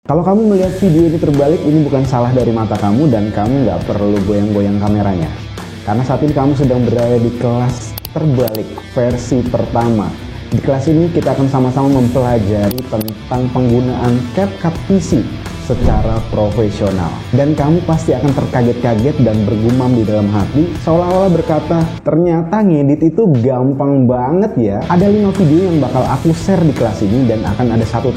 Kalau kamu melihat video ini terbalik, ini bukan salah dari mata kamu dan kamu nggak perlu goyang-goyang kameranya. Karena saat ini kamu sedang berada di kelas terbalik versi pertama. Di kelas ini kita akan sama-sama mempelajari tentang penggunaan CapCut PC secara profesional. Dan kamu pasti akan terkaget-kaget dan bergumam di dalam hati, seolah-olah berkata, ternyata ngedit itu gampang banget ya. Ada 5 video yang bakal aku share di kelas ini dan akan ada satu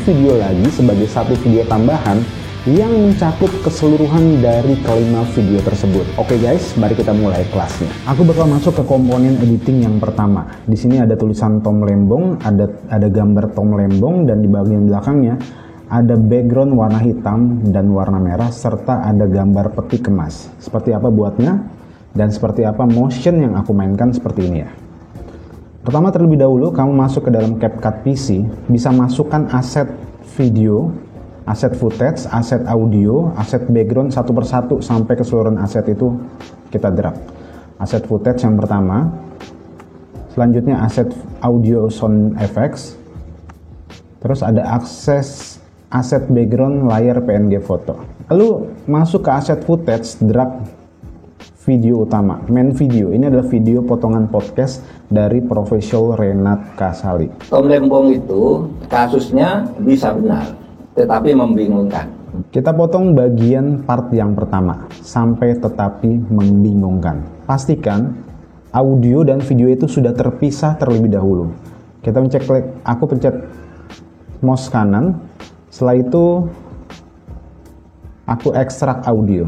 video lagi sebagai satu video tambahan yang mencakup keseluruhan dari kelima video tersebut. Oke guys, mari kita mulai kelasnya. Aku bakal masuk ke komponen editing yang pertama. Di sini ada tulisan Tom Lembong, ada gambar Tom Lembong, dan di bagian belakangnya ada background warna hitam dan warna merah serta ada gambar peti kemas. Seperti apa buatnya dan seperti apa motion yang aku mainkan seperti ini ya. Pertama terlebih dahulu kamu masuk ke dalam CapCut PC, bisa masukkan aset video, aset footage, aset audio, aset background satu persatu sampai keseluruhan aset itu kita drag. Aset footage yang pertama, selanjutnya aset audio sound effects, terus ada aset background layar PNG foto. Lalu masuk ke aset footage, drag video utama, main video. Ini adalah video potongan podcast dari Profesor Renat Kasali. Tom Lembong itu kasusnya bisa benar, tetapi membingungkan. Kita potong bagian part yang pertama, sampai tetapi membingungkan. Pastikan audio dan video itu sudah terpisah terlebih dahulu. Kita mencek, aku pencet mouse kanan. Setelah itu aku ekstrak audio.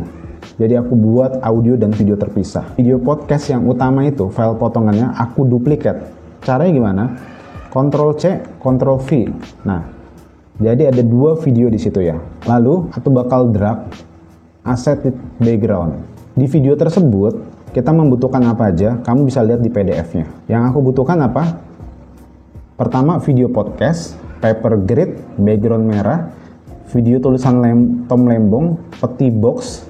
Jadi aku buat audio dan video terpisah. Video podcast yang utama itu file potongannya aku duplikat. Caranya gimana? Ctrl C, Ctrl V. Nah, jadi ada 2 video di situ ya. Lalu aku bakal drag aset background. Di video tersebut kita membutuhkan apa aja? Kamu bisa lihat di PDF-nya. Yang aku butuhkan apa? Pertama video podcast, paper grid, background merah, video tulisan Tom Lembong, peti box,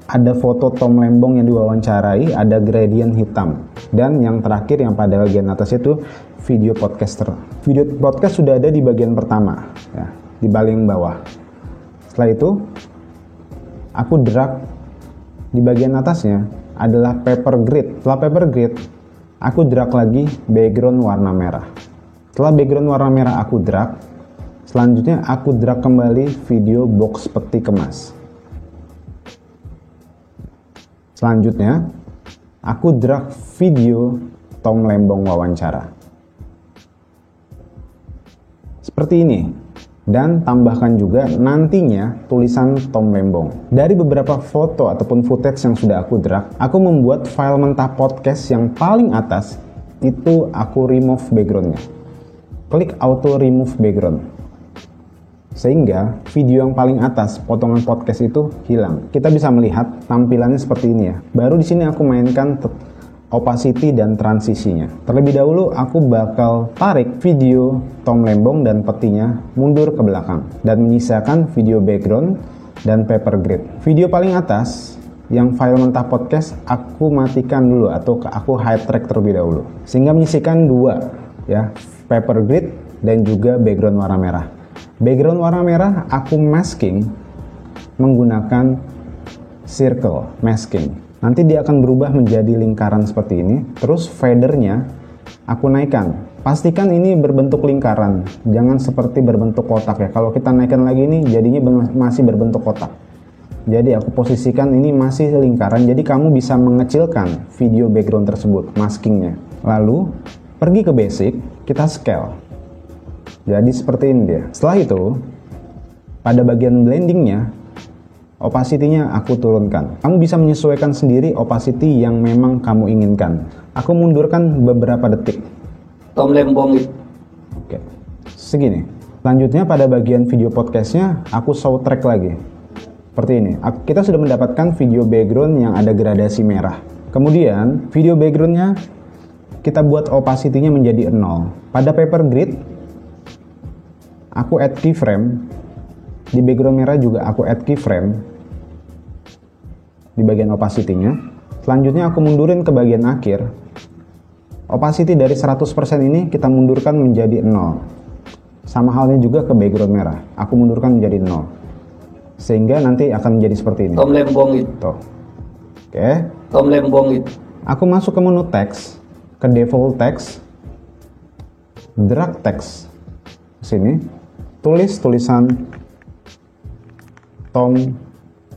ada foto Tom Lembong yang diwawancarai, ada gradient hitam, dan yang terakhir yang pada bagian atas itu video podcaster. Video podcast sudah ada di bagian pertama, ya, di paling bawah. Setelah itu aku drag di bagian atasnya adalah paper grid. Setelah paper grid, aku drag lagi background warna merah. Setelah background warna merah aku drag, selanjutnya aku drag kembali video box peti kemas. Selanjutnya, aku drag video Tom Lembong wawancara. Seperti ini. Dan tambahkan juga nantinya tulisan Tom Lembong. Dari beberapa foto ataupun footage yang sudah aku drag, aku membuat file mentah podcast yang paling atas, itu aku remove backgroundnya. Klik auto remove background. Sehingga video yang paling atas potongan podcast itu hilang. Kita bisa melihat tampilannya seperti ini ya. Baru di sini aku mainkan opacity dan transisinya. Terlebih dahulu aku bakal tarik video Tom Lembong dan petinya mundur ke belakang dan menyisakan video background dan paper grid. Video paling atas yang file mentah podcast aku matikan dulu atau aku hide track terlebih dahulu. Sehingga menyisikan 2 ya, paper grid dan juga background warna merah. Background warna merah aku masking menggunakan circle masking. Nanti dia akan berubah menjadi lingkaran seperti ini. Terus fadernya aku naikkan. Pastikan ini berbentuk lingkaran, jangan seperti berbentuk kotak ya. Kalau kita naikkan lagi ini jadinya masih berbentuk kotak. Jadi aku posisikan ini masih lingkaran, jadi kamu bisa mengecilkan video background tersebut, maskingnya. Lalu pergi ke basic, kita scale. Jadi seperti ini dia. Setelah itu, pada bagian blendingnya, opacity-nya aku turunkan. Kamu bisa menyesuaikan sendiri opacity yang memang kamu inginkan. Aku mundurkan beberapa detik. Tom Lembong itu. Oke, segini. Selanjutnya pada bagian video podcastnya, aku soundtrack lagi. Seperti ini. Kita sudah mendapatkan video background yang ada gradasi merah. Kemudian, video backgroundnya kita buat opacity-nya menjadi 0. Pada paper grid, aku add keyframe. Di background merah juga aku add keyframe di bagian opacity-nya. Selanjutnya aku mundurin ke bagian akhir. Opacity dari 100% ini kita mundurkan menjadi 0. Sama halnya juga ke background merah. Aku mundurkan menjadi 0. Sehingga nanti akan menjadi seperti ini. Tom Lembong itu. Tuh. Oke. Tom Lembong itu. Aku masuk ke menu teks, ke default text, drag text sini, tulis tulisan Tom,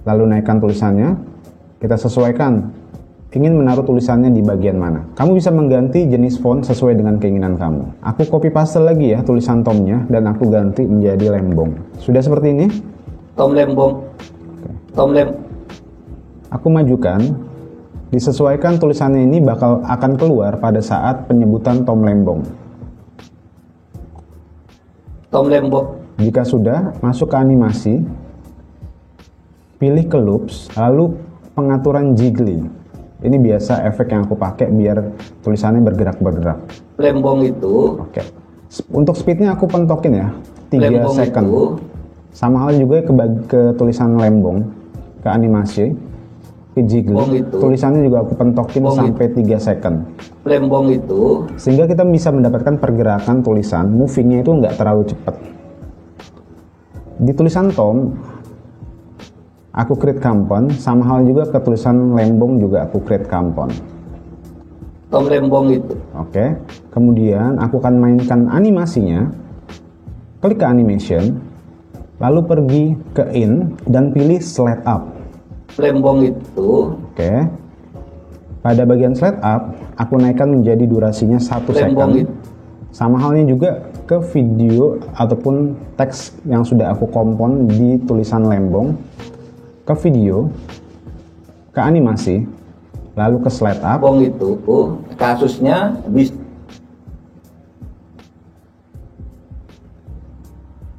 lalu naikkan tulisannya. Kita sesuaikan ingin menaruh tulisannya di bagian mana. Kamu bisa mengganti jenis font sesuai dengan keinginan kamu. Aku copy paste lagi ya tulisan Tomnya dan aku ganti menjadi Lembong. Sudah seperti ini? Tom Lembong. Tom Lem. Aku majukan. Disesuaikan tulisannya ini akan keluar pada saat penyebutan Tom Lembong. Tom Lembong. Jika sudah, masuk ke animasi. Pilih ke loops, lalu pengaturan jiggling. Ini biasa efek yang aku pakai biar tulisannya bergerak-bergerak. Lembong itu. Oke. Untuk speednya aku pentokin ya, 3 Lembong second. itu. Sama hal juga ke tulisan Lembong, ke animasi, ke jiggling. Tulisannya juga aku pentokin sampai 3 second. Lembong itu. Sehingga kita bisa mendapatkan pergerakan tulisan, movingnya itu nggak terlalu cepat. Di tulisan Tom, aku create compound, sama hal juga ke tulisan Lembong juga aku create compound. Tom Lembong itu. Oke. Kemudian aku akan mainkan animasinya. Klik ke animation, lalu pergi ke in dan pilih slide up. Lembong itu. Oke. Pada bagian slide up, aku naikkan menjadi durasinya 1 second. Sama halnya juga ke video ataupun teks yang sudah aku kompon di tulisan Lembong. Ke video, ke animasi, lalu ke slide up. Lembong itu kasusnya bisa.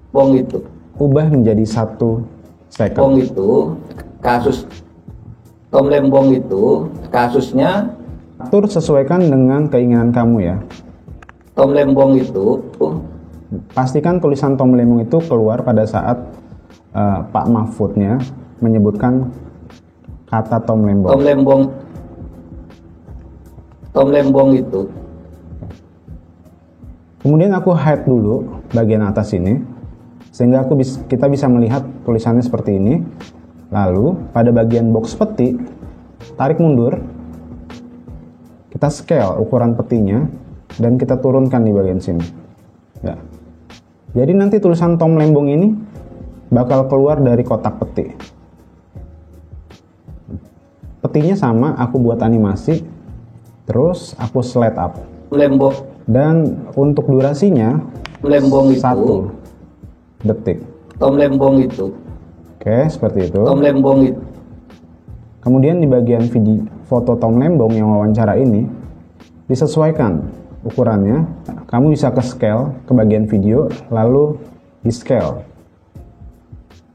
Lembong itu. Ubah menjadi 1 second. Lembong itu kasus. Tom Lembong itu kasusnya. Atur sesuaikan dengan keinginan kamu ya. Tom Lembong itu. Pastikan tulisan Tom Lembong itu keluar pada saat Pak Mahfudnya menyebutkan kata Tom Lembong. Tom Lembong. Tom Lembong itu. Kemudian aku hide dulu bagian atas ini sehingga kita bisa melihat tulisannya seperti ini. Lalu pada bagian box peti tarik mundur. Kita scale ukuran petinya dan kita turunkan di bagian sini. Ya. Jadi nanti tulisan Tom Lembong ini bakal keluar dari kotak peti. Petinya sama, aku buat animasi, terus aku slide up. Lembong. Dan untuk durasinya, Lembong itu 1 detik. Tom Lembong itu. Oke, seperti itu. Tom Lembong itu. Kemudian di bagian video foto Tom Lembong yang wawancara ini, disesuaikan ukurannya. Kamu bisa ke scale, ke bagian video, lalu di scale.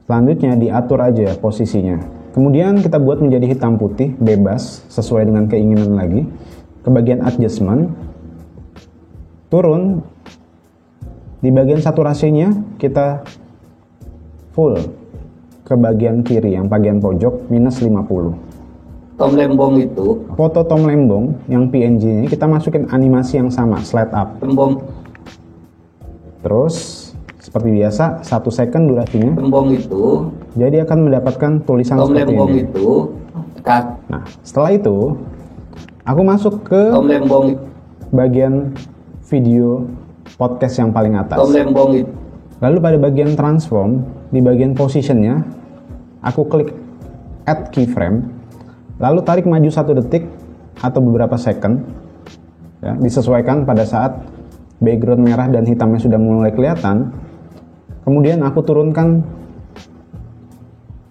Selanjutnya diatur aja posisinya. Kemudian kita buat menjadi hitam putih, bebas, sesuai dengan keinginan lagi. Ke bagian adjustment, turun. Di bagian saturasinya kita full. Ke bagian kiri, yang bagian pojok, minus 50. Tom Lembong itu. Foto Tom Lembong yang PNG ini kita masukin animasi yang sama, slide up. Lembong. Terus seperti biasa 1 second durasinya. Lembong itu. Jadi akan mendapatkan tulisan Tom seperti Lembong ini. itu. Nah, setelah itu aku masuk ke Tom Lembong. bagian video podcast yang paling atas. Tom Lembong itu. Lalu pada bagian transform, di bagian positionnya, aku klik add keyframe, lalu tarik maju 1 detik atau beberapa second, ya, disesuaikan pada saat background merah dan hitamnya sudah mulai kelihatan. Kemudian aku turunkan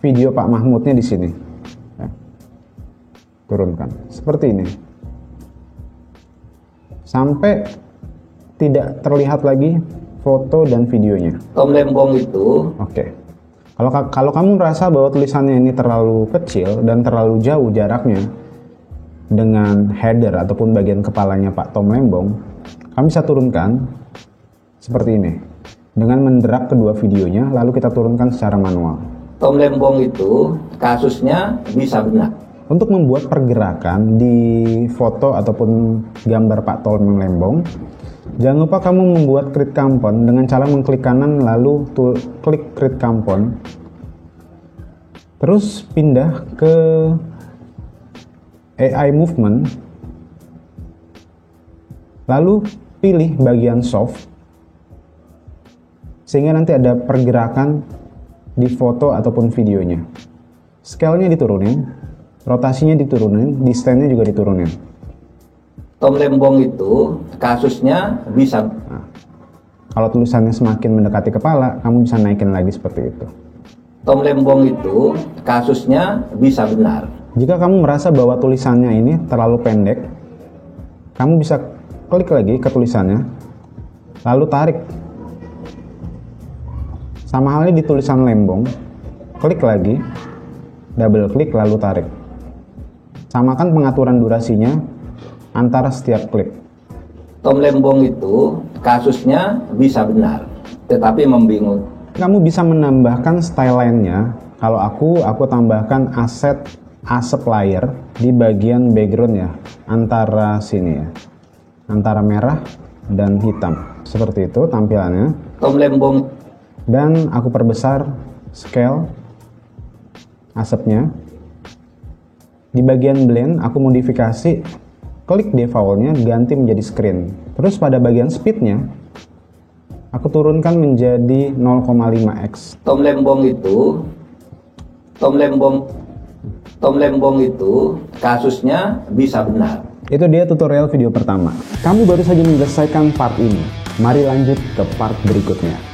video Pak Mahmudnya di sini, ya. Turunkan seperti ini, sampai tidak terlihat lagi foto dan videonya. Tom Lembong itu. Oke. Kalau kamu merasa bahwa tulisannya ini terlalu kecil dan terlalu jauh jaraknya dengan header ataupun bagian kepalanya Pak Tom Lembong, kamu bisa turunkan seperti ini dengan mendrag kedua videonya, lalu kita turunkan secara manual. Tom Lembong itu kasusnya bisa benar. Untuk membuat pergerakan di foto ataupun gambar Pak Tom Lembong, Jangan lupa kamu membuat create compound dengan cara mengklik kanan lalu klik create compound. Terus pindah ke AI movement. Lalu pilih bagian soft. Sehingga nanti ada pergerakan di foto ataupun videonya. Scale-nya diturunin, rotasinya diturunin, distance-nya juga diturunin. Tom Lembong itu kasusnya bisa. Nah, kalau tulisannya semakin mendekati kepala, kamu bisa naikin lagi seperti itu. Tom Lembong itu kasusnya bisa benar. Jika kamu merasa bahwa tulisannya ini terlalu pendek, kamu bisa klik lagi ke tulisannya, lalu tarik. Sama halnya di tulisan Lembong, klik lagi, double klik lalu tarik. Samakan pengaturan durasinya antara setiap klik. Tom Lembong itu kasusnya bisa benar, tetapi membingungkan. Kamu bisa menambahkan style line-nya. Kalau aku tambahkan asset layer di bagian background ya, antara sini ya, antara merah dan hitam. Seperti itu tampilannya. Tom Lembong. Dan aku perbesar scale asapnya. Di bagian blend aku modifikasi, klik default-nya ganti menjadi screen. Terus pada bagian speed-nya aku turunkan menjadi 0,5x. Tom Lembong itu kasusnya bisa benar. Itu dia tutorial video pertama. Kamu baru saja menyelesaikan part ini. Mari lanjut ke part berikutnya.